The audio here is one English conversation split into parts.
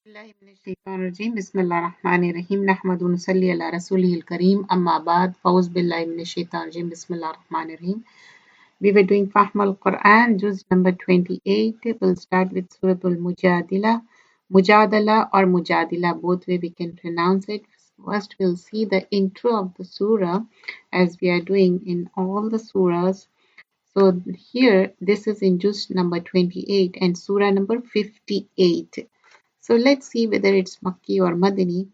बिल्लाहि मिनश्शैतानिर्रजीम बिस्मिल्लाहिर्रहमानिर्रहीम नहमदुहु व नसल्ली अला रसूलिहिल करीम अम्मा बाद फ़ौज़ बिल्लाहि मिनश्शैतानिर्रजीम बिस्मिल्लाहिर्रहमानिर्रहीम. We were doing Fahm al-Quran, juz number 28. We'll start with Surah Al-Mujadilah. Mujadala or Mujadila, both way we can pronounce it. First, we'll see the intro of the surah as we are doing in all the surahs. So here, this is in juz number 28 and surah number 58. So let's see whether it's Makki or Madani.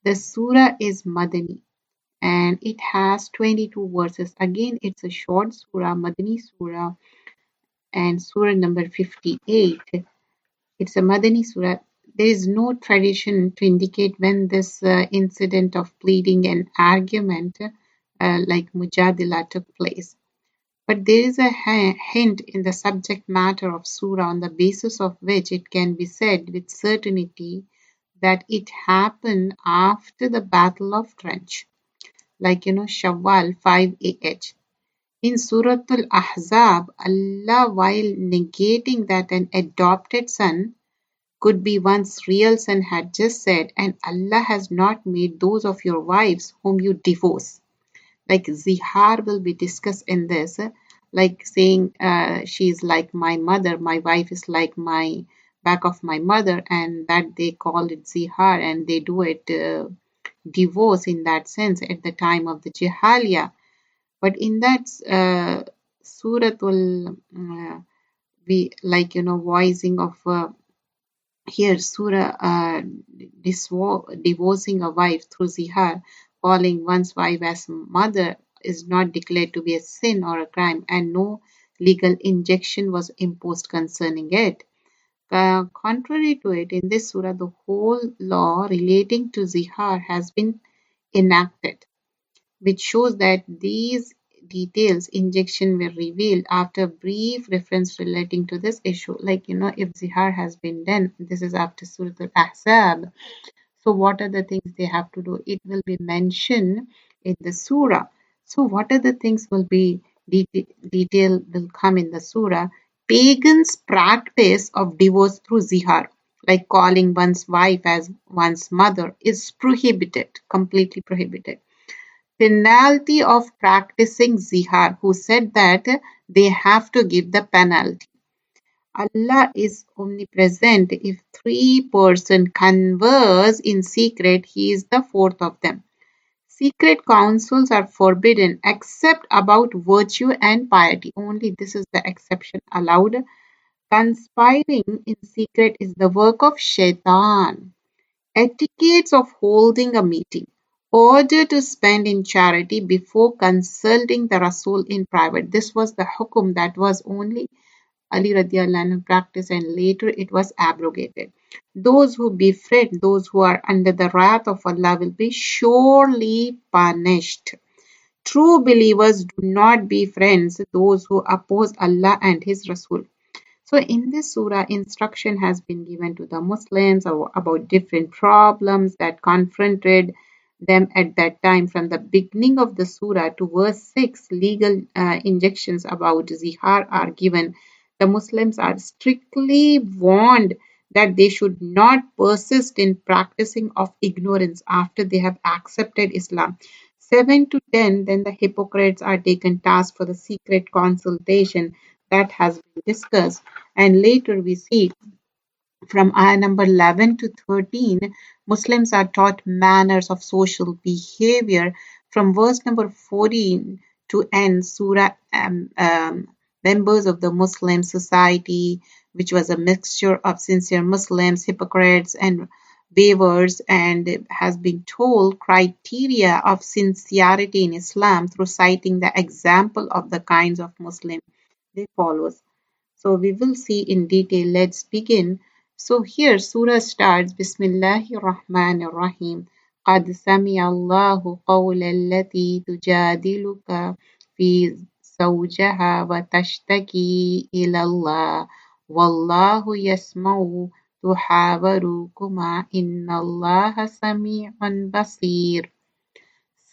The surah is Madani and it has 22 verses. Again, it's a short surah, Madani surah, and surah number 58. It's a Madani surah. There is no tradition to indicate when this incident of pleading and argument like Mujadila took place. But there is a hint in the subject matter of surah on the basis of which it can be said with certainty that it happened after the Battle of Trench, like Shawwal 5 In Surah Al-Ahzab, Allah, while negating that an adopted son could be one's real son, had just said, and Allah has not made those of your wives whom you divorce. Like zihar will be discussed in this, like saying she's like my mother, my wife is like my back of my mother, and that they call it zihar and they do it divorce in that sense at the time of the jahaliya. But in that suratul we like voicing of here surah divorcing a wife through zihar, calling one's wife as mother is not declared to be a sin or a crime, and no legal injunction was imposed concerning it. Contrary to it, in this surah, the whole law relating to zihar has been enacted, which shows that these details injection were revealed after a brief reference relating to this issue. Like, if zihar has been done, this is after Surah Al-Ahzab. So what are the things they have to do? It will be mentioned in the surah. So what are the things will be detail will come in the surah? Pagans' practice of divorce through zihar, like calling one's wife as one's mother, is prohibited, completely prohibited. Penalty of practicing zihar, who said that they have to give the penalty. Allah is omnipresent. If three persons converse in secret, He is the fourth of them. Secret counsels are forbidden except about virtue and piety. Only this is the exception allowed. Conspiring in secret is the work of shaitan. Etiquettes of holding a meeting. Order to spend in charity before consulting the Rasul in private. This was the hukum that was only Ali radiallahu anhu practiced and later it was abrogated. Those who befriend those who are under the wrath of Allah will be surely punished. True believers do not befriend those who oppose Allah and His Rasul. So in this surah, instruction has been given to the Muslims about different problems that confronted them at that time. From the beginning of the surah to verse 6, legal injunctions about zihar are given. The Muslims are strictly warned that they should not persist in practicing of ignorance after they have accepted Islam. 7 to 10, then the hypocrites are taken task for the secret consultation that has been discussed. And later we see from ayah number 11 to 13, Muslims are taught manners of social behavior. From verse number 14 to end, Surah members of the Muslim society, which was a mixture of sincere Muslims, hypocrites, and waivers, and has been told criteria of sincerity in Islam through citing the example of the kinds of Muslim they follows. So we will see in detail. Let's begin. So here Surah starts Bismillahir Rahmanir Rahim. قد سمع الله قول التي تجادلك في زوجها وتشتكي إلى الله والله يسمع تحاوركما إن الله سميع بصير.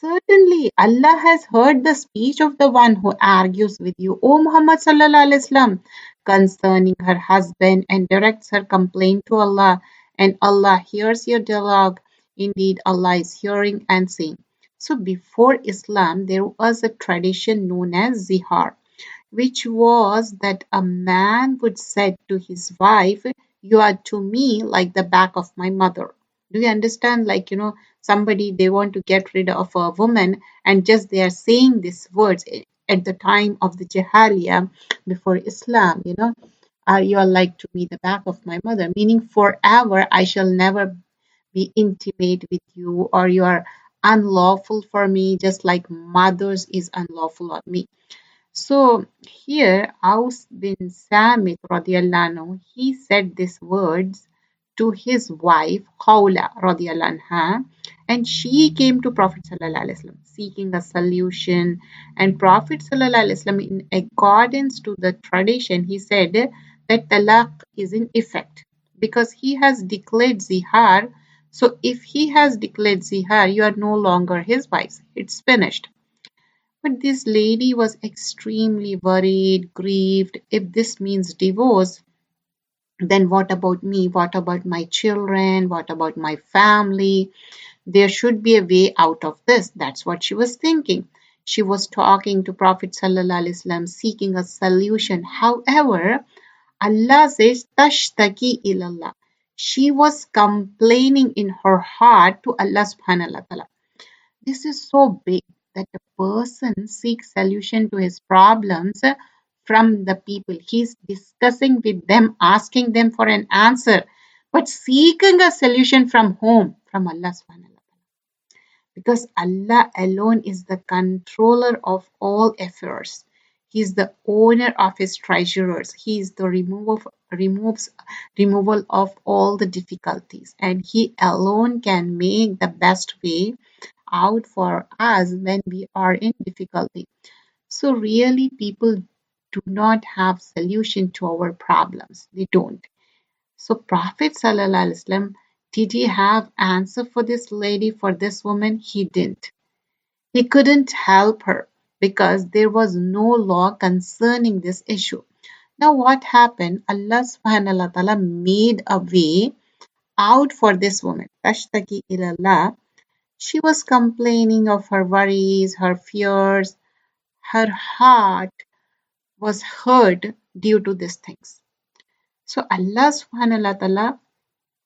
Certainly, Allah has heard the speech of the one who argues with you, O Muhammad sallallahu alaihi wasallam, concerning her husband and directs her complaint to Allah. and Allah hears your dialogue. Indeed, Allah is hearing and seeing. So before Islam, there was a tradition known as zihar, which was that a man would say to his wife, "You are to me like the back of my mother." Do you understand? Like, somebody they want to get rid of a woman, and just they are saying these words at the time of the Jahiliyyah before Islam, you are like to me the back of my mother, meaning forever I shall never be intimate with you, or you are unlawful for me, just like mothers is unlawful on me. So here, Aus bin Samit radiallahu anhu, he said these words to his wife Khawla radiallahu anha, and she came to Prophet sallallahu alaihi wasallam seeking a solution. And Prophet sallallahu alaihi wasallam, in accordance to the tradition, he said that talaq is in effect because he has declared zihar. So if he has declared zihar, you are no longer his wife. It's finished. But this lady was extremely worried, grieved. If this means divorce, then what about me? What about my children? What about my family? There should be a way out of this. That's what she was thinking. She was talking to Prophet Sallallahu Alaihi Wasallam, seeking a solution. However, Allah says, Tashtaki ilallah. She was complaining in her heart to Allah subhanahu wa ta'ala. This is so big that a person seeks solution to his problems from the people. He's discussing with them, asking them for an answer, but seeking a solution from whom? From Allah subhanahu wa ta'ala. Because Allah alone is the controller of all affairs. He is the owner of his treasures. He is the removal of all the difficulties. And He alone can make the best way out for us when we are in difficulty. So really people do not have solution to our problems. They don't. So Prophet Sallallahu Alaihi Wasallam, did he have answer for this lady, for this woman? He didn't. He couldn't help her because there was no law concerning this issue. Now what happened? Allah subhanahu wa ta'ala made a way out for this woman. Tashtaki ilallah. She was complaining of her worries, her fears. Her heart was hurt due to these things. So Allah subhanahu wa ta'ala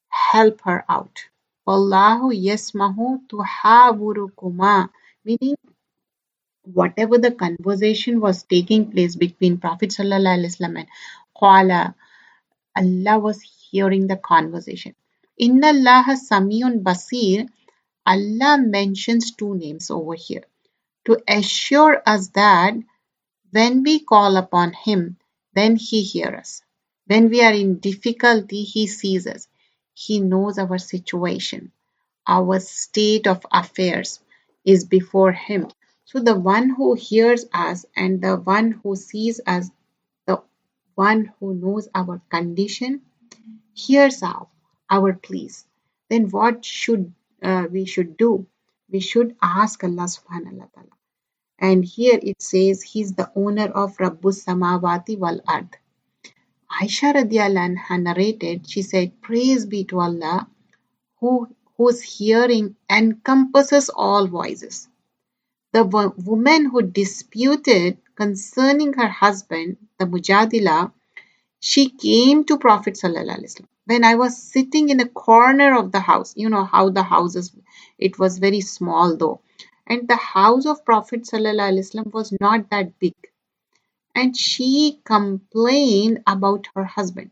helped her out. Wallahu yasmahu tuhawurukuma, meaning whatever the conversation was taking place between Prophet sallallahu alaihi wasallam and Qala, Allah was hearing the conversation. Inna Allah Samiyun Basir, Allah mentions two names over here to assure us that when we call upon Him, then He hears us. When we are in difficulty, He sees us. He knows our situation. Our state of affairs is before Him. So the one who hears us and the one who sees us, the one who knows our condition, hears our pleas. Then what should we should do? We should ask Allah subhanahu wa ta'ala. And here it says he's the owner of Rabbus Samawati wal Ard. Aisha radiallahu anha narrated, she said, "Praise be to Allah whose hearing encompasses all voices." The woman who disputed concerning her husband, the Mujadilah, she came to Prophet Sallallahu Alaihi Wasallam. When I was sitting in a corner of the house, you know how the houses, it was very small though. And the house of Prophet Sallallahu Alaihi Wasallam was not that big. And she complained about her husband.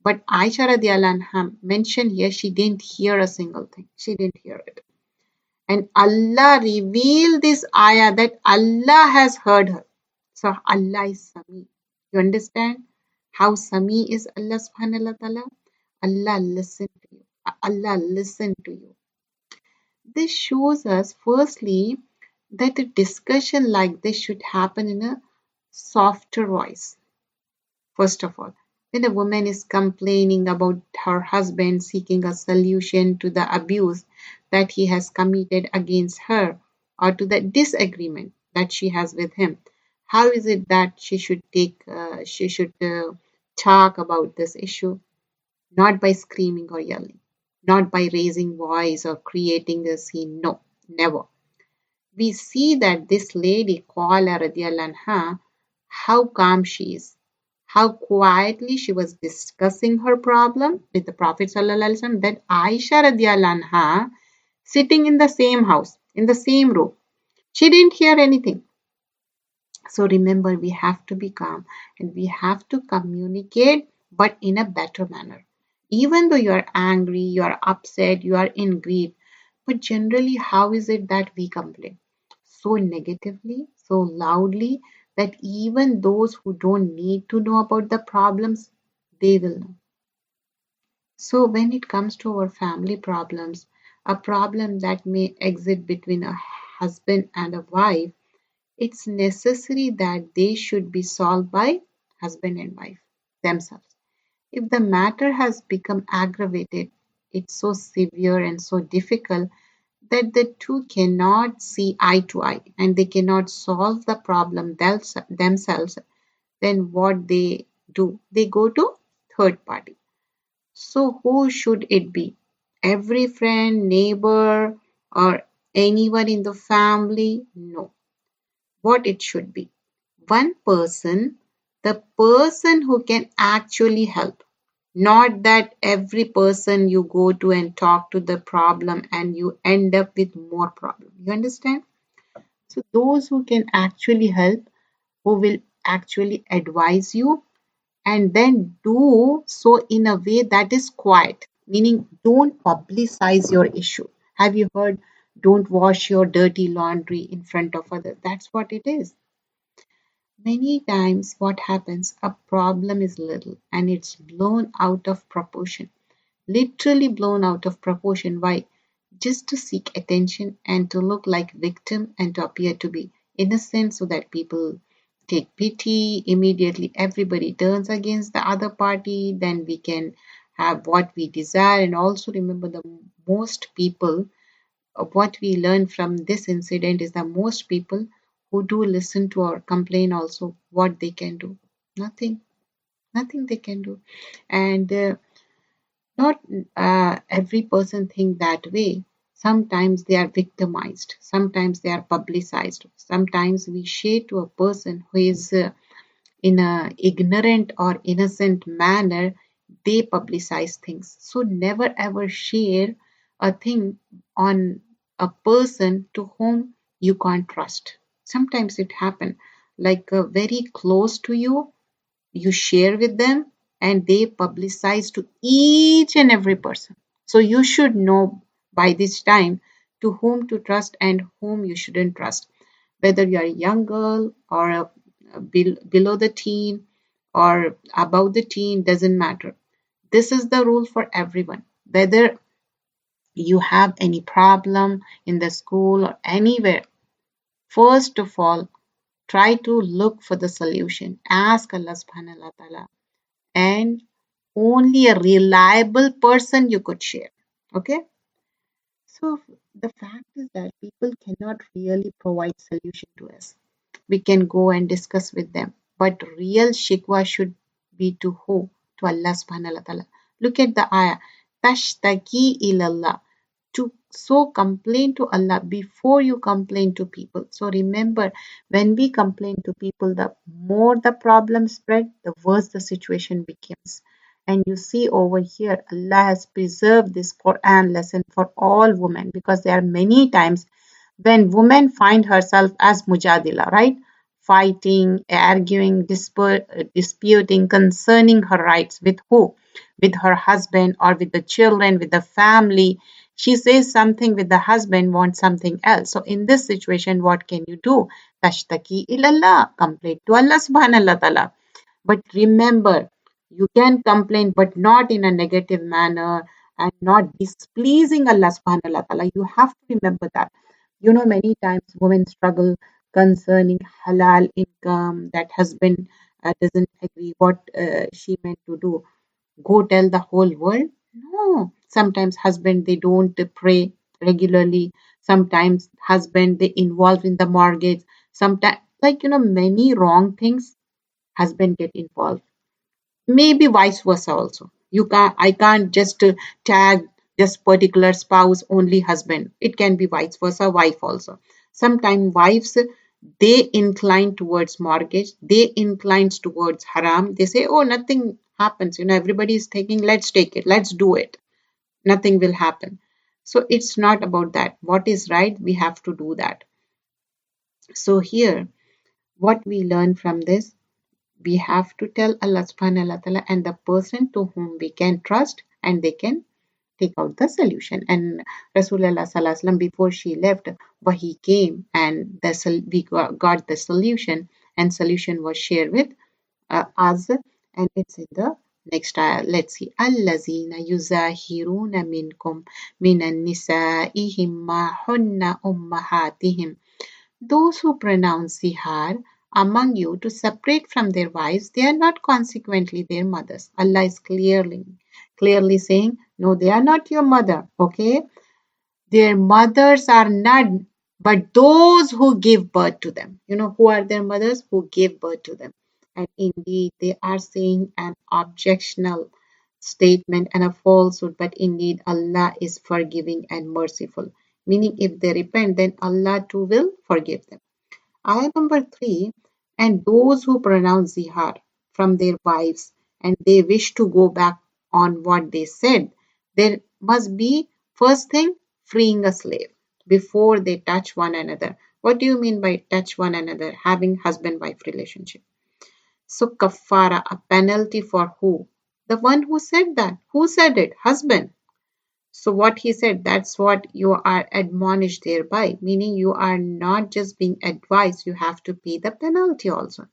But Aisha radiallahu anha mentioned here she didn't hear a single thing. She didn't hear it. And Allah revealed this ayah that Allah has heard her. So Allah is Sami. You understand how Sami is Allah subhanahu wa ta'ala? Allah listened to you. Allah listened to you. This shows us firstly that a discussion like this should happen in a softer voice. First of all, when a woman is complaining about her husband seeking a solution to the abuse that he has committed against her or to the disagreement that she has with him, how is it that she should talk about this issue? Not by screaming or yelling. not by raising voice or creating a scene. No, never. We see that this lady called radiallahu anha, how calm she is, how quietly she was discussing her problem with the Prophet sallallahu alaihi wasallam. Then Aisha radiallahu anha sitting in the same house, in the same room. She didn't hear anything. So remember, we have to be calm and we have to communicate, but in a better manner. Even though you are angry, you are upset, you are in grief, but generally, how is it that we complain? So negatively, so loudly, that even those who don't need to know about the problems, they will know. So when it comes to our family problems, a problem that may exist between a husband and a wife, it's necessary that they should be solved by husband and wife themselves. If the matter has become aggravated, it's so severe and so difficult that the two cannot see eye to eye and they cannot solve the problem themselves, then what they do? They go to third party. So who should it be? Every friend, neighbor, or anyone in the family? No, what it should be. One person, the person who can actually help. Not that every person you go to and talk to the problem and you end up with more problem. You understand? So those who can actually help, who will actually advise you and then do so in a way that is quiet, meaning don't publicize your issue. Have you heard? Don't wash your dirty laundry in front of others. That's what it is. Many times, what happens, a problem is little and it's blown out of proportion, literally blown out of proportion. Why? Just to seek attention and to look like victim and to appear to be innocent so that people take pity. Immediately, everybody turns against the other party. Then we can have what we desire. And also remember, the most people, what we learn from this incident is that most people who do listen to or complain also, what they can do? Nothing. Nothing they can do. And not every person think that way. Sometimes they are victimized. Sometimes they are publicized. Sometimes we share to a person who is in a ignorant or innocent manner, they publicize things. So never ever share a thing on a person to whom you can't trust. Sometimes it happen like very close to you, you share with them and they publicize to each and every person. So you should know by this time to whom to trust and whom you shouldn't trust. Whether you are a young girl or below the teen or above the teen, doesn't matter. This is the rule for everyone. Whether you have any problem in the school or anywhere, first of all, try to look for the solution. Ask Allah subhanahu wa ta'ala and only a reliable person you could share. Okay? So the fact is that people cannot really provide solution to us. We can go and discuss with them, but real shikwa should be to who? To Allah subhanahu wa ta'ala. Look at the ayah. Tashtaki ilallah, to so complain to Allah before you complain to people. So remember, when we complain to people, the more the problem spread, the worse the situation becomes. And you see over here, Allah has preserved this Quran lesson for all women because there are many times when women find herself as Mujadilah, right? Fighting, arguing, disputing concerning her rights with who? With her husband or with the children, with the family. She says something with the husband, wants something else. So in this situation, what can you do? Tashtaki ilallah, complain to Allah subhanahu wa ta'ala. But remember, you can complain, but not in a negative manner and not displeasing Allah subhanahu wa ta'ala. You have to remember that. You know, many times women struggle concerning halal income, that husband doesn't agree what she meant to do. Go tell the whole world? No. Sometimes husband, they don't pray regularly. Sometimes husband, they involved in the mortgage. Sometimes, like, many wrong things, husband get involved. Maybe vice versa also. I can't just tag just particular spouse, only husband. It can be vice versa, wife also. Sometimes wives, they incline towards mortgage, they inclines towards haram. They say, oh, nothing happens. Everybody is taking, let's take it, let's do it. Nothing will happen. So it's not about that. What is right, we have to do that. So here, what we learn from this, we have to tell Allah subhanahu wa ta'ala and the person to whom we can trust, and they can take out the solution. And Rasulullah sallallahu alaihi wasallam, before she left, Wahi came and we got the solution, and solution was shared with us, and it's in the next ayah. Let's see. Allazina yuzahiruna minkum minan nisa'ihim ma hunna ummahatihim. Those who pronounce zihar among you to separate from their wives, they are not consequently their mothers. Allah is clearly saying, no, they are not your mother. Okay, their mothers are none but those who give birth to them. Who are their mothers? Who give birth to them. And indeed, they are saying an objectional statement and a falsehood, but indeed, Allah is forgiving and merciful. Meaning, if they repent, then Allah too will forgive them. Ayah number 3, and those who pronounce zihar from their wives and they wish to go back on what they said, there must be, first thing, freeing a slave before they touch one another. What do you mean by touch one another? Having husband-wife relationship. So kafara, a penalty for who? The one who said that. Who said it? Husband. So what he said, that's what you are admonished thereby, meaning you are not just being advised, you have to pay the penalty also.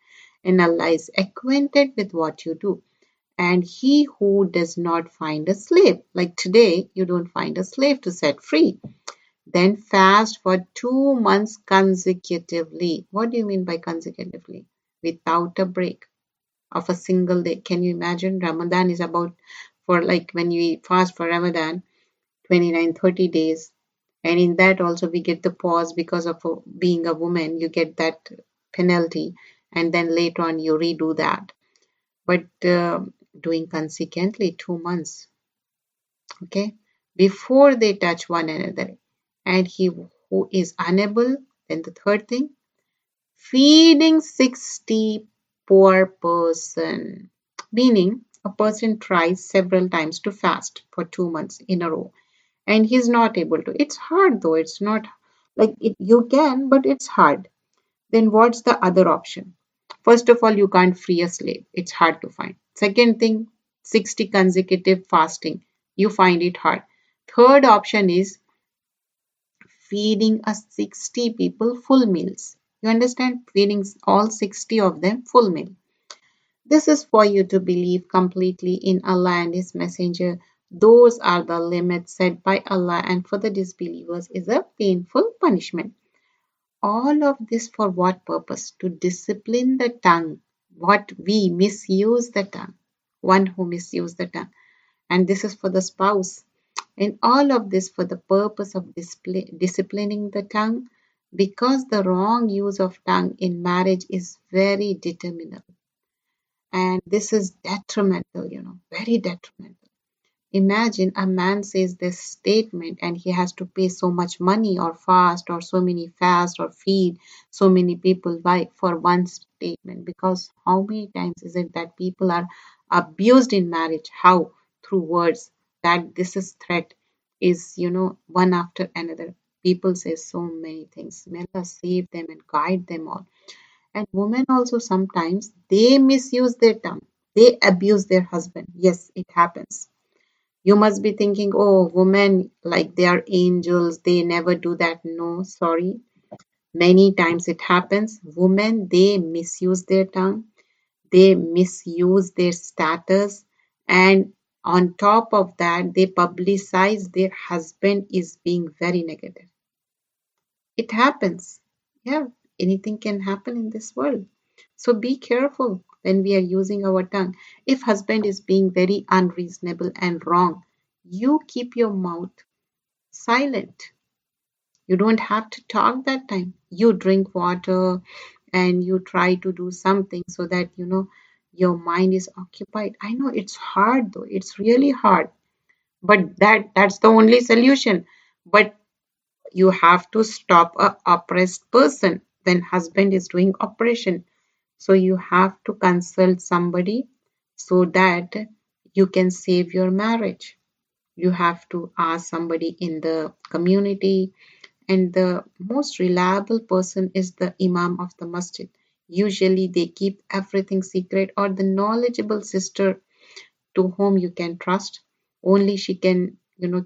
And Allah is acquainted with what you do. And he who does not find a slave, like today, you don't find a slave to set free, then fast for 2 months consecutively. What do you mean by consecutively? Without a break of a single day. Can you imagine? Ramadan is about, for like when you fast for Ramadan, 29, 30 days. And in that also we get the pause because of being a woman, you get that penalty. And then later on you redo that. But doing consequently 2 months, okay, before they touch one another. And he who is unable, then the third thing, feeding 60 poor person. Meaning a person tries several times to fast for 2 months in a row and he's not able to. It's hard though. It's not like you can, but it's hard. Then what's the other option? First of all, you can't free a slave. It's hard to find. Second thing, 60 consecutive fasting. You find it hard. Third option is feeding a 60 people full meals. You understand? Feeding all 60 of them full meal. This is for you to believe completely in Allah and His Messenger. Those are the limits set by Allah, and for the disbelievers is a painful punishment. All of this for what purpose? To discipline the tongue. What we misuse the tongue. One who misuse the tongue. And this is for the spouse. And all of this for the purpose of disciplining the tongue, because the wrong use of tongue in marriage is very determinant. And this is detrimental, very detrimental. Imagine a man says this statement and he has to pay so much money or fast or so many fast or feed so many people by for one statement. Because how many times is it that people are abused in marriage? How? Through words. That this is threat is, one after another. People say so many things. May Allah save them and guide them all. And women also sometimes they misuse their tongue. They abuse their husband. Yes, it happens. You must be thinking, oh, women, like they are angels, they never do that. No, sorry. Many times it happens. Women, they misuse their tongue, they misuse their status, and on top of that, they publicize their husband is being very negative. It happens. Yeah, anything can happen in this world. So be careful when we are using our tongue. If husband is being very unreasonable and wrong, you keep your mouth silent. You don't have to talk that time. You drink water and you try to do something so that your mind is occupied. I know it's hard though. It's really hard. But that's the only solution. But you have to stop a oppressed person when husband is doing oppression. So you have to consult somebody so that you can save your marriage. You have to ask somebody in the community, and the most reliable person is the imam of the masjid. Usually they keep everything secret, or the knowledgeable sister to whom you can trust. Only she can,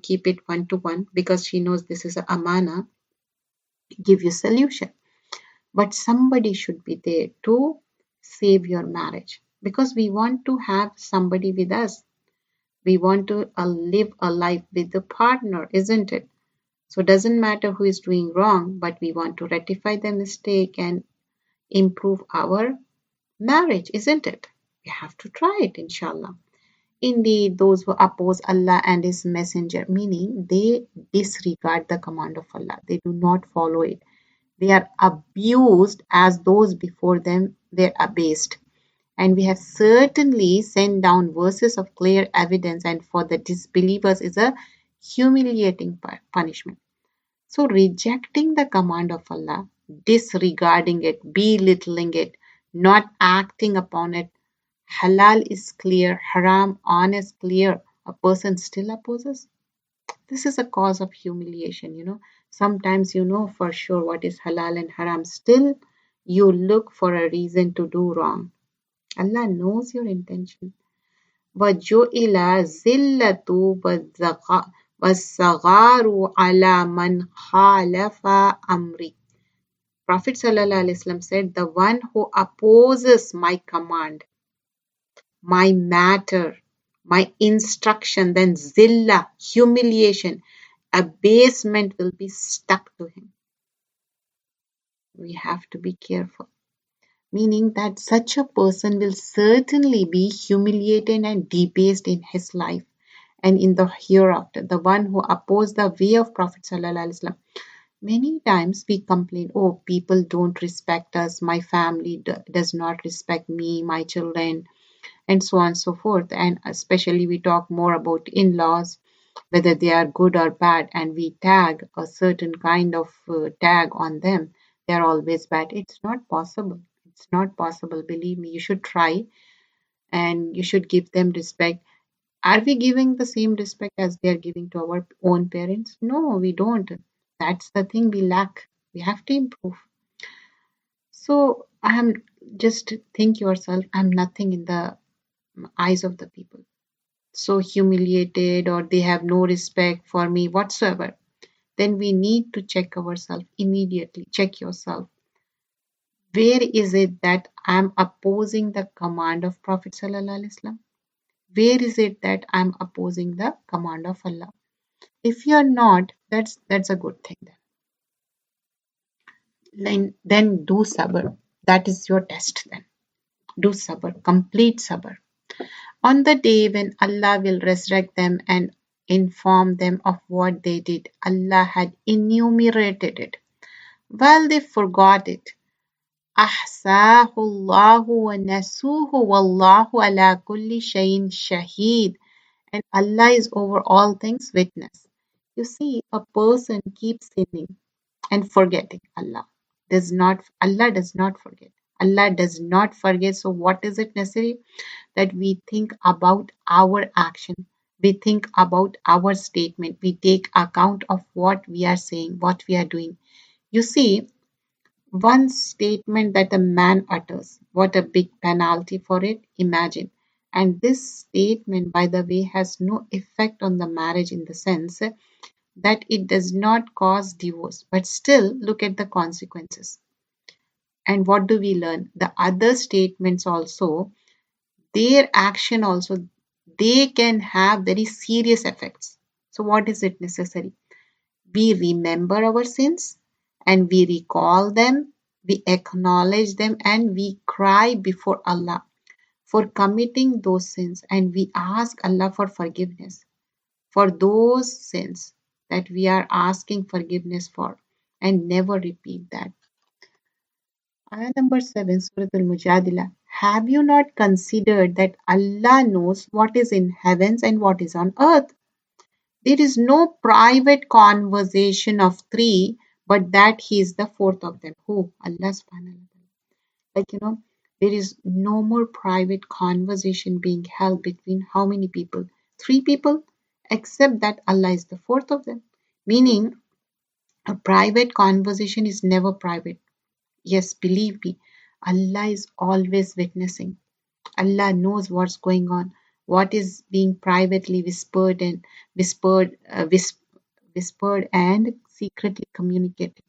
keep it one to one, because she knows this is a amana, give you solution. But somebody should be there to save your marriage, because we want to have somebody with us. We want to live a life with the partner, isn't it? So it doesn't matter who is doing wrong, but we want to rectify the mistake and improve our marriage, isn't it? We have to try it, inshallah. Indeed, those who oppose Allah and His Messenger, meaning they disregard the command of Allah, they do not follow it. They are abused as those before them were abased. And we have certainly sent down verses of clear evidence, and for the disbelievers is a humiliating punishment. So, rejecting the command of Allah, disregarding it, belittling it, not acting upon it, halal is clear, haram, on is clear, a person still opposes. This is a cause of humiliation. Sometimes you know for sure what is halal and haram, still you look for a reason to do wrong. Allah knows your intention. وَجُعِلَ الذِّلَّةُ وَالصَّغَارُ عَلَى مَنْ خَالَفَ أَمْرِي. Prophet ﷺ said, the one who opposes my command, my matter, my instruction, then zilla, humiliation, abasement will be stuck to him. We have to be careful. Meaning that such a person will certainly be humiliated and debased in his life and in the hereafter. The one who opposed the way of Prophet ﷺ. Many times we complain, oh, people don't respect us, my family does not respect me, my children, and so on and so forth. And especially we talk more about in-laws, whether they are good or bad, and we tag a certain kind of tag on them. They are always bad. It's not possible. It's not possible. Believe me, you should try, and you should give them respect. Are we giving the same respect as they are giving to our own parents? No, we don't. That's the thing we lack. We have to improve. So I'm just think yourself, I'm nothing in the eyes of the people. So humiliated, or they have no respect for me whatsoever. Then we need to check ourselves immediately. Check yourself. Where is it that I'm opposing the command of Prophet Sallallahu Alaihi Wasallam? Where is it that I'm opposing the command of Allah? If you're not, that's a good thing then. Then do sabr. That is your test then. Do sabr, complete sabr. On the day when Allah will resurrect them and inform them of what they did, Allah had enumerated it. While they forgot it, أحصاه الله ونسوه والله على كل شيء شهيد. And Allah is over all things witness. You see, a person keeps sinning and forgetting Allah. Allah does not forget. Allah does not forget. So what is it necessary? That we think about our action. We think about our statement. We take account of what we are saying, what we are doing. You see, one statement that a man utters, what a big penalty for it, imagine. And this statement, by the way, has no effect on the marriage in the sense that it does not cause divorce, but still look at the consequences. And what do we learn? The other statements also, their action also, they can have very serious effects. So, what is it necessary? We remember our sins and we recall them, we acknowledge them, and we cry before Allah for committing those sins, and we ask Allah for forgiveness for those sins that we are asking forgiveness for, and never repeat that. Ayah number 7, Surah Al-Mujadilah. Have you not considered that Allah knows what is in heavens and what is on earth? There is no private conversation of three, but that he is the fourth of them. Who? Allah subhanahu wa ta'ala. Like, there is no more private conversation being held between how many people? Three people, except that Allah is the fourth of them. Meaning, a private conversation is never private. Yes, believe me, Allah is always witnessing. Allah knows what's going on, what is being privately whispered, whispered and secretly communicated.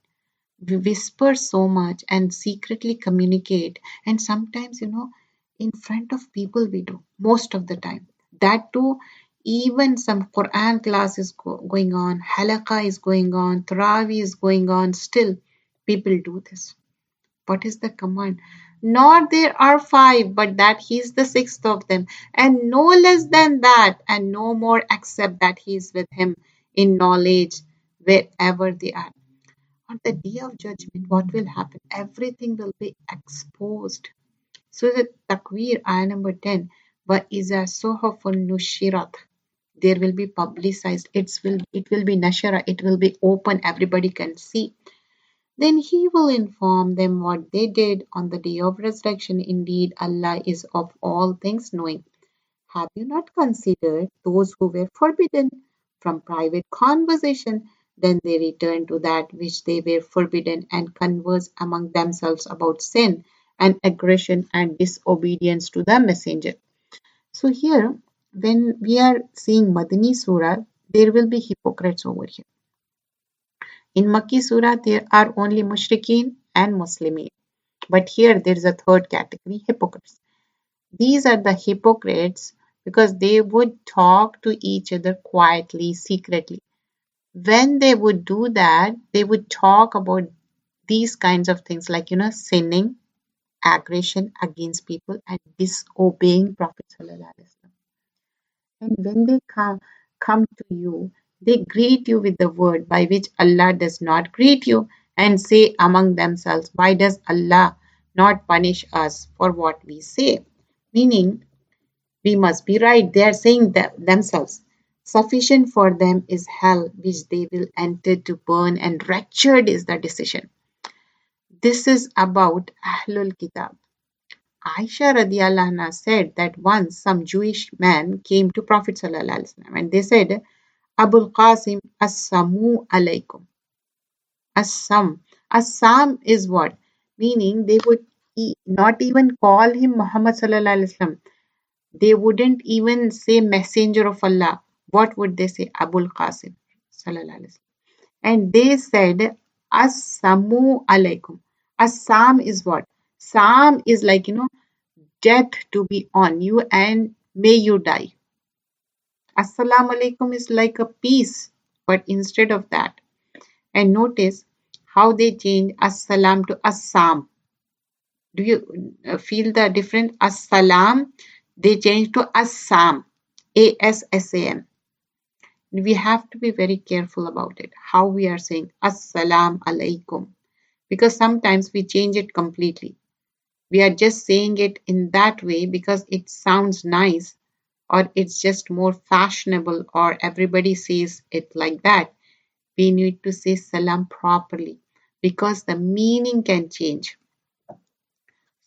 We whisper so much and secretly communicate, and sometimes, in front of people we do most of the time. That too, even some Quran class is going on, halakha is going on, Taraweeh is going on, still people do this. What is the command? Not there are five, but that he is the sixth of them, and no less than that, and no more except that he is with him in knowledge wherever they are. On the day of judgment, what will happen? Everything will be exposed. So the Takwir, ayah number 10, وَإِذَا صُحُفٌ نُشِّرَتْ, there will be publicized. It will be nashara. It will be open. Everybody can see. Then he will inform them what they did on the day of resurrection. Indeed, Allah is of all things knowing. Have you not considered those who were forbidden from private conversation? Then they return to that which they were forbidden and converse among themselves about sin and aggression and disobedience to the messenger. So here, when we are seeing Madani Surah, there will be hypocrites over here. In Makki Surah, there are only Mushrikeen and Muslimin. But here there is a third category, hypocrites. These are the hypocrites because they would talk to each other quietly, secretly. When they would do that, they would talk about these kinds of things like, sinning, aggression against people, and disobeying Prophet Sallallahu Alaihi Wasallam. And when they come to you, they greet you with the word by which Allah does not greet you and say among themselves, why does Allah not punish us for what we say? Meaning, we must be right. They are saying that themselves. Sufficient for them is hell, which they will enter to burn, and wretched is the decision. This is about Ahlul Kitab. Aisha radiallahu anha said that once some Jewish man came to Prophet sallallahu alaihi wasallam and they said, Abul Qasim, Assamu alaikum. Assam. Assam is what? Meaning they would not even call him Muhammad sallallahu alaihi wasallam. They wouldn't even say messenger of Allah. What would they say? Abul Qasim sallallahu alaihi wasallam. And they said, Assamu alaikum. Assam is what? Sam is like, death to be on you and may you die. Assalamu alaikum is like a peace, but instead of that. And notice how they change Assalam to Assam. Do you feel the difference? Assalam, they change to Assam. Assam. We have to be very careful about it, how we are saying Assalam alaikum. Because sometimes we change it completely. We are just saying it in that way because it sounds nice, or it's just more fashionable, or everybody says it like that. We need to say salam properly because the meaning can change.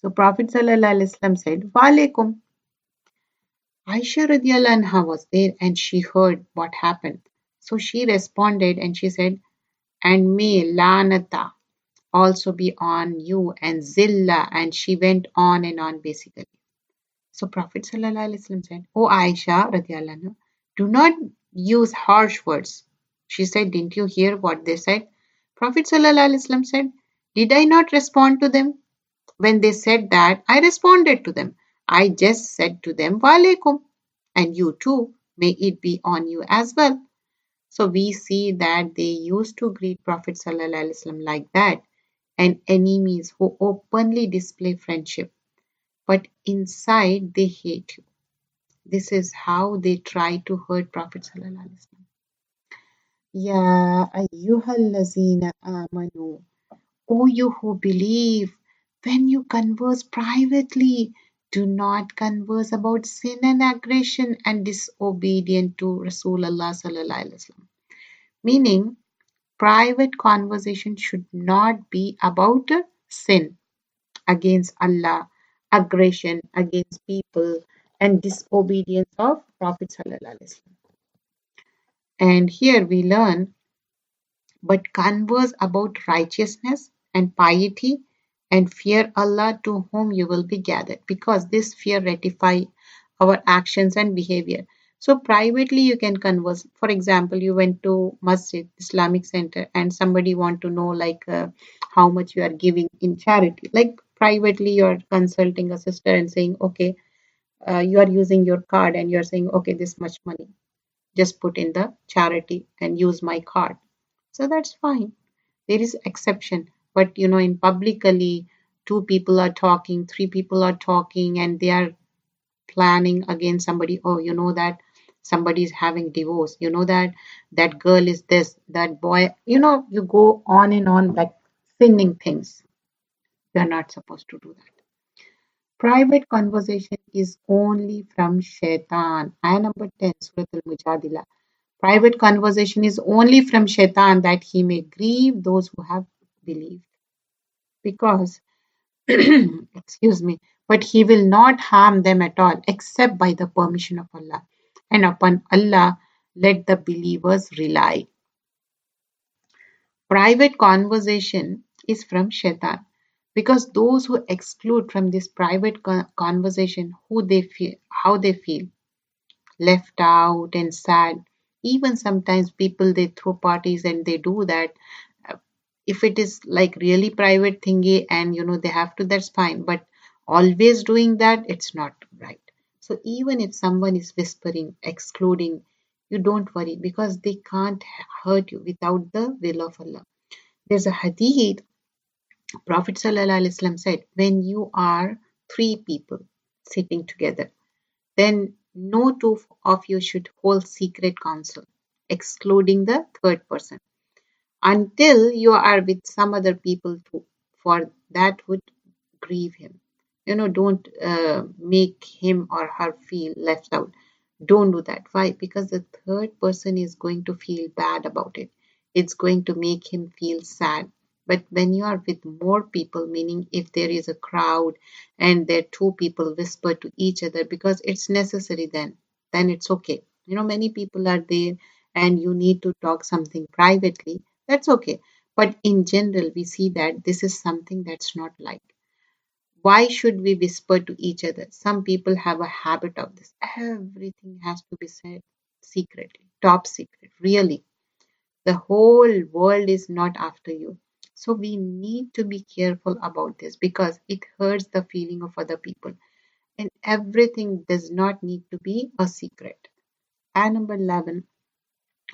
So Prophet sallallahu alaihi wasallam said, Wa alaikum. Aisha radiallahu anha was there and she heard what happened. So she responded and she said, and may lanata also be on you and zilla, and she went on and on basically. So Prophet sallallahu alaihi wasallam said, "O Aisha radiallahu anha, do not use harsh words." She said, "Didn't you hear what they said?" Prophet sallallahu alaihi wasallam said, "Did I not respond to them? When they said that, I responded to them. I just said to them, Wa alaikum, and you too, may it be on you as well." So we see that they used to greet Prophet sallallahu alaihi wasallam like that, and enemies who openly display friendship, but inside they hate you. This is how they try to hurt Prophet sallallahu alaihi wasallam. Ya ayyuhallazina amanu, O you who believe, when you converse privately, Do not converse about sin and aggression and disobedience to Rasulullah sallallahu alaihi wasallam. Meaning, private conversation should not be about sin against Allah, aggression against people, and disobedience of Prophet sallallahu alaihi wasallam. And here we learn, but converse about righteousness and piety and fear Allah to whom you will be gathered, because this fear ratify our actions and behavior. So privately you can converse. For example, you went to Masjid Islamic Center and somebody want to know like how much you are giving in charity. Like privately you are consulting a sister and saying, okay, you are using your card and you are saying, okay, this much money just put in the charity and use my card. So that's fine. There is exception. But in publicly, two people are talking, three people are talking, and they are planning against somebody. Oh, you know that somebody is having divorce. You know that that girl is this, that boy. You go on and on like sinning things. You are not supposed to do that. Private conversation is only from shaitan. Ayah number 10, Surah Al-Mujadilah. Private conversation is only from shaitan that he may grieve those who have believed. Because, excuse me, but he will not harm them at all except by the permission of Allah. And upon Allah, let the believers rely. Private conversation is from shaitan. Because those who exclude from this private conversation who they feel, how they feel, left out and sad. Even sometimes people they throw parties and they do that. Uh, If it is like really private thingy and they have to, that's fine. But always doing that, it's not right. So even if someone is whispering, excluding, you don't worry because they can't hurt you without the will of Allah. There's a hadith, Prophet ﷺ said, when you are three people sitting together, then no two of you should hold secret counsel, excluding the third person, until you are with some other people too, for that would grieve him. Don't make him or her feel left out. Don't do that. Why? Because the third person is going to feel bad about it. It's going to make him feel sad. But when you are with more people, meaning if there is a crowd and there two people whisper to each other because it's necessary, then it's okay. Many people are there and you need to talk something privately. That's okay. But in general, we see that this is something that's not like. Why should we whisper to each other? Some people have a habit of this. Everything has to be said secretly, top secret, really. The whole world is not after you. So we need to be careful about this because it hurts the feeling of other people. And everything does not need to be a secret. And number 11,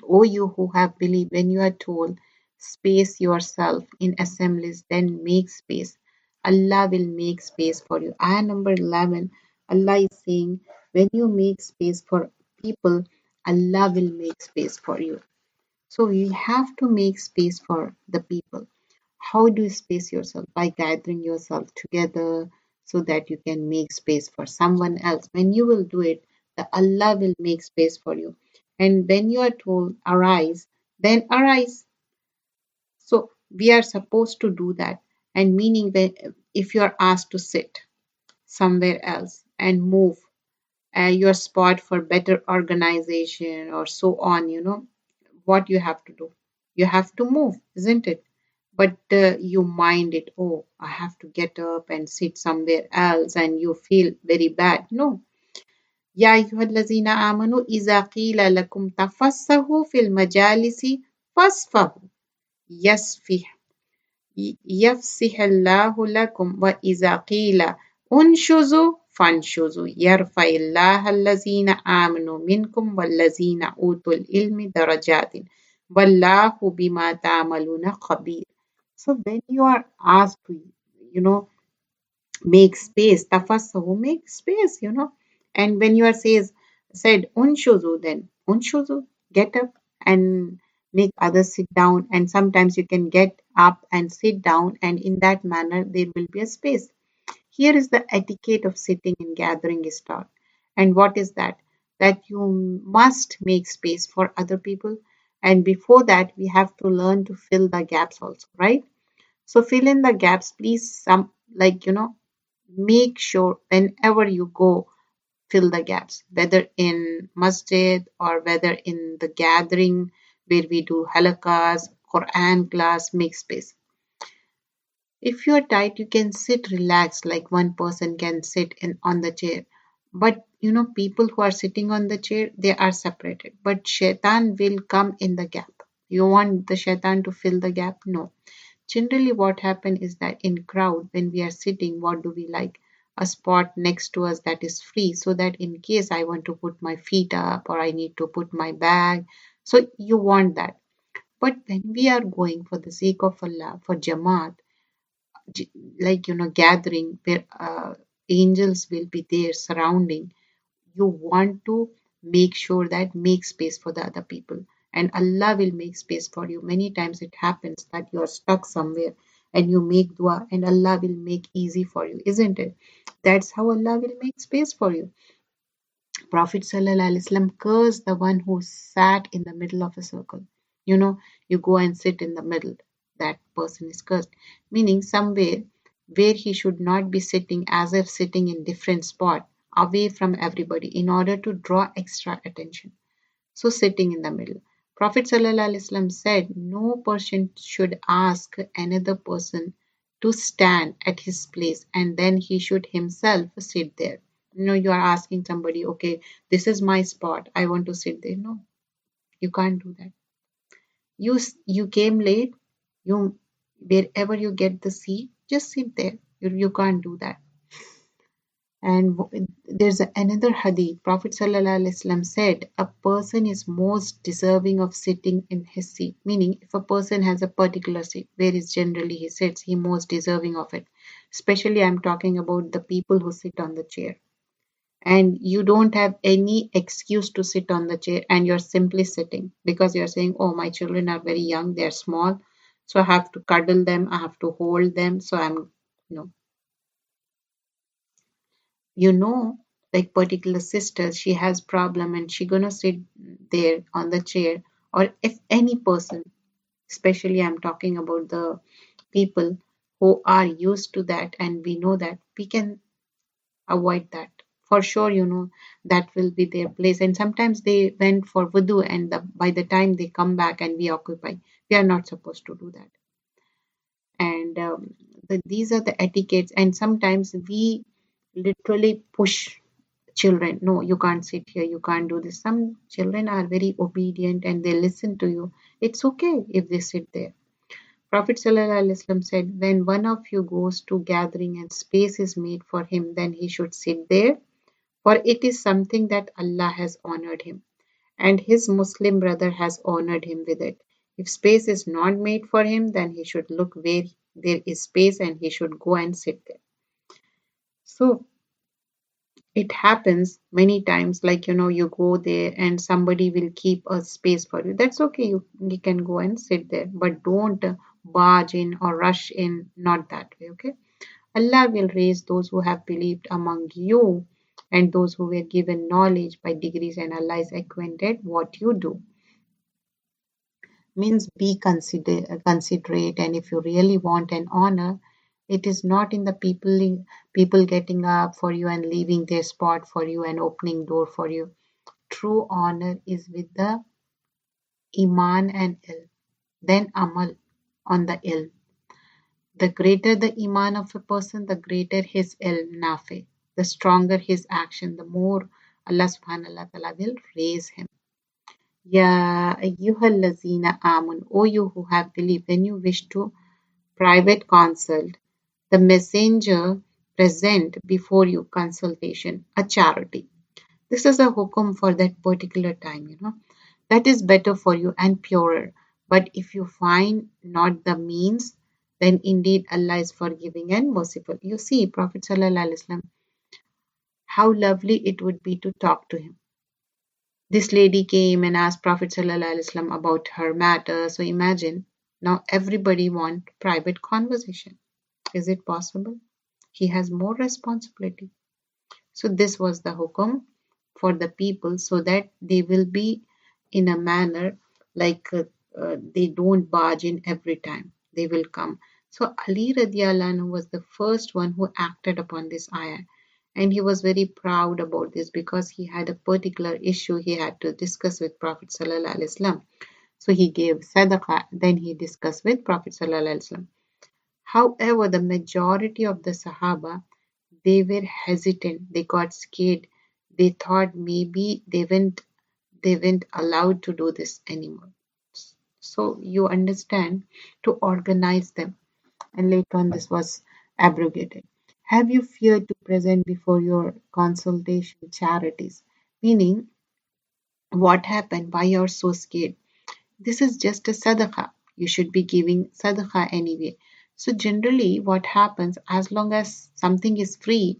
O you who have believed, when you are told, space yourself in assemblies, then make space. Allah will make space for you. Ayah number 11, Allah is saying, when you make space for people, Allah will make space for you. So you have to make space for the people. How do you space yourself? By gathering yourself together so that you can make space for someone else. When you will do it, the Allah will make space for you. And when you are told arise, then arise. So we are supposed to do that. And meaning that if you are asked to sit somewhere else and move your spot for better organization or so on, what you have to do. You have to move, isn't it? But you mind it. Oh, I have to get up and sit somewhere else, and you feel very bad. No. يا أيها الذين آمنوا إذا قيل لكم تفسحوا في المجالس فاسفحوا يسفح يفسح الله لكم وإذا قيل انشزوا فانشزوا يرفع الله الذين آمنوا منكم والذين أوتوا العلم درجات والله بما تعملون خبير. So when you are asked to, you know, make space, tafassahu, make space, And when you are said unshuzu, then unshuzu, get up and make others sit down. And sometimes you can get up and sit down, and in that manner there will be a space. Here is the etiquette of sitting in gathering is taught. And what is that? That you must make space for other people. And before that, we have to learn to fill the gaps also, right? So fill in the gaps, please. Some, make sure whenever you go, fill the gaps, whether in masjid or whether in the gathering where we do halakas, Quran class, make space. If you're tight, you can sit relaxed like one person can sit in on the chair. But people who are sitting on the chair, they are separated. But shaitan will come in the gap. You want the shaitan to fill the gap? No. Generally, what happens is that in crowd, when we are sitting, what do we like? A spot next to us that is free, so that in case I want to put my feet up or I need to put my bag, so you want that. But when we are going for the sake of Allah, for Jamaat, gathering where angels will be there surrounding, you want to make sure that make space for the other people, and Allah will make space for you. Many times it happens that you are stuck somewhere and you make dua and Allah will make easy for you, isn't it? That's how Allah will make space for you. Prophet ﷺ cursed the one who sat in the middle of a circle. You go and sit in the middle. That person is cursed. Meaning somewhere where he should not be sitting, as if sitting in different spot, away from everybody in order to draw extra attention. So sitting in the middle. Prophet ﷺ said, no person should ask another person to stand at his place and then he should himself sit there. You are asking somebody, okay, this is my spot. I want to sit there. No, you can't do that. You came late. You wherever you get the seat, just sit there. You can't do that. And there's another hadith. Prophet ﷺ said, a person is most deserving of sitting in his seat. Meaning, if a person has a particular seat, where is generally he sits, he most deserving of it. Especially, I'm talking about the people who sit on the chair. And you don't have any excuse to sit on the chair and you're simply sitting because you're saying, oh, my children are very young, they're small. So I have to cuddle them, I have to hold them. So no, you know like particular sister, she has problem and she gonna sit there on the chair. Or if any person, especially I'm talking about the people who are used to that, and we know that we can avoid that for sure. That will be their place, and sometimes they went for wudu and by the time they come back and we occupy, we are not supposed to do that. And these are the etiquettes, and sometimes we literally push children. No, you can't sit here, you can't do this. Some children are very obedient and they listen to you. It's okay if they sit there. Prophet ﷺ said, when one of you goes to gathering and space is made for him, then he should sit there, for it is something that Allah has honored him, and his Muslim brother has honored him with it. If space is not made for him, then he should look where there is space and he should go and sit there. So it happens many times, like you go there and somebody will keep a space for you. That's okay, you can go and sit there, but don't barge in or rush in, not that way. Okay, Allah will raise those who have believed among you and those who were given knowledge by degrees, and Allah is acquainted what you do. Means be considerate, and if you really want an honor, it is not in the people getting up for you and leaving their spot for you and opening door for you. True honor is with the iman and ilm, then amal on the ilm. The greater the iman of a person, the greater his ilm nafi, the stronger his action, the more Allah subhanahu wa ta'ala will raise him. Ya ayyuhallazina amun, O you who have believed, when you wish to private consult, the messenger present before you consultation, a charity. This is a hukum for that particular time. That is better for you and purer. But if you find not the means, then indeed Allah is forgiving and merciful. You see, Prophet Sallallahu Alaihi Wasallam, how lovely it would be to talk to him. This lady came and asked Prophet ﷺ about her matter. So imagine, now everybody want private conversation. Is it possible? he has more responsibility. So this was the hukum for the people so that they will be in a manner like they don't barge in every time. They will come. So Ali radiallahu anhu was the first one who acted upon this ayah. And he was very proud about this because he had a particular issue he had to discuss with Prophet Sallallahu Alaihi Wasallam. So he gave sadaqah, then he discussed with Prophet Sallallahu Alaihi Wasallam. However, the majority of the Sahaba, they were hesitant, they got scared, they thought maybe they weren't allowed to do this anymore. So you understand, to organize them, and later on this was abrogated. Have you feared to present before your consultation charities? Meaning, what happened? Why you're so scared? This is just a sadaqah. You should be giving sadaqah anyway. So generally what happens, as long as something is free,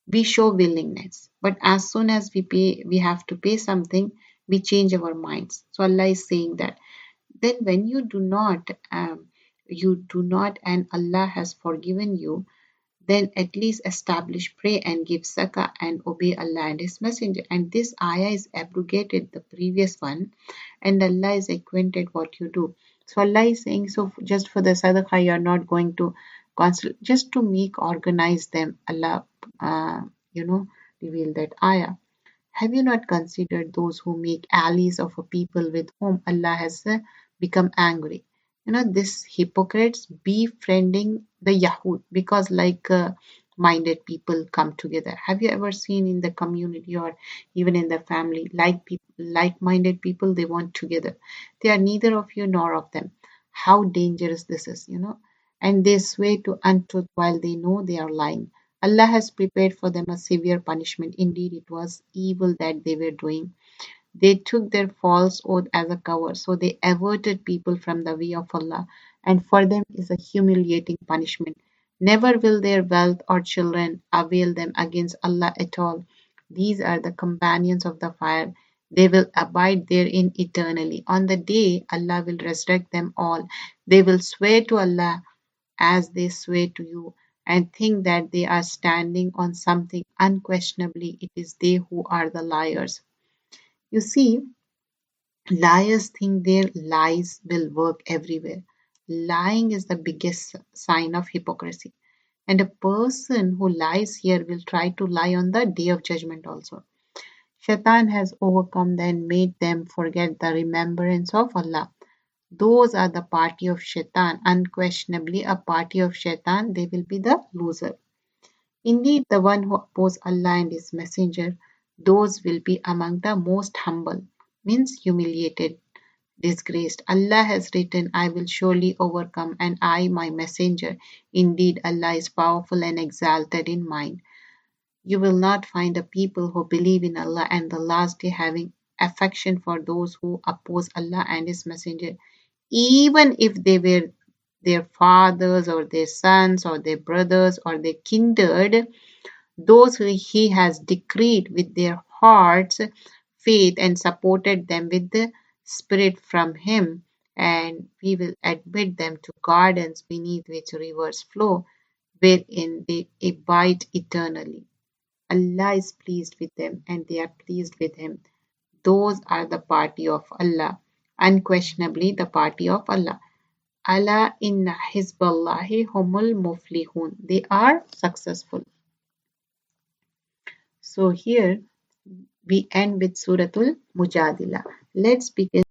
we show willingness. But as soon as we have to pay something, we change our minds. So Allah is saying that. Then when you do not, and Allah has forgiven you, then at least establish, pray and give zakah and obey Allah and His Messenger. And this ayah is abrogated, the previous one, and Allah is acquainted what you do. So Allah is saying, so just for the sadaqah, you are not going to consult, just to make organize them. Allah, uh, you know, reveal that ayah. Have you not considered those who make allies of a people with whom Allah has become angry? This hypocrites befriending the Yahud because minded people come together. Have you ever seen in the community or even in the family, like-minded people, they want together. They are neither of you nor of them. How dangerous this is. And they swear to untruth while they know they are lying. Allah has prepared for them a severe punishment. Indeed, it was evil that they were doing. They took their false oath as a cover, so they averted people from the way of Allah, and for them is a humiliating punishment. Never will their wealth or children avail them against Allah at all. These are the companions of the fire. They will abide therein eternally. On the day Allah will resurrect them all. They will swear to Allah as they swear to you, and think that they are standing on something. Unquestionably, it is they who are the liars. You see, liars think their lies will work everywhere. Lying is the biggest sign of hypocrisy. And a person who lies here will try to lie on the day of judgment also. Shaitan has overcome them and made them forget the remembrance of Allah. Those are the party of Shaitan. Unquestionably, a party of Shaitan, they will be the loser. Indeed, the one who oppose Allah and His Messenger, those will be among the most humble, means humiliated, disgraced. Allah has written, I will surely overcome, and I, my messenger. Indeed, Allah is powerful and exalted in mind. You will not find a people who believe in Allah and the last day having affection for those who oppose Allah and His messenger, even if they were their fathers or their sons or their brothers or their kindred, those who He has decreed with their hearts faith and supported them with the Spirit from Him, and we will admit them to gardens beneath which rivers flow, wherein they abide eternally. Allah is pleased with them, and they are pleased with Him. Those are the party of Allah, unquestionably the party of Allah. Allah inna hizballahi humul muflihun. They are successful. So here we end with Surah Al-Mujadilah. Let's begin.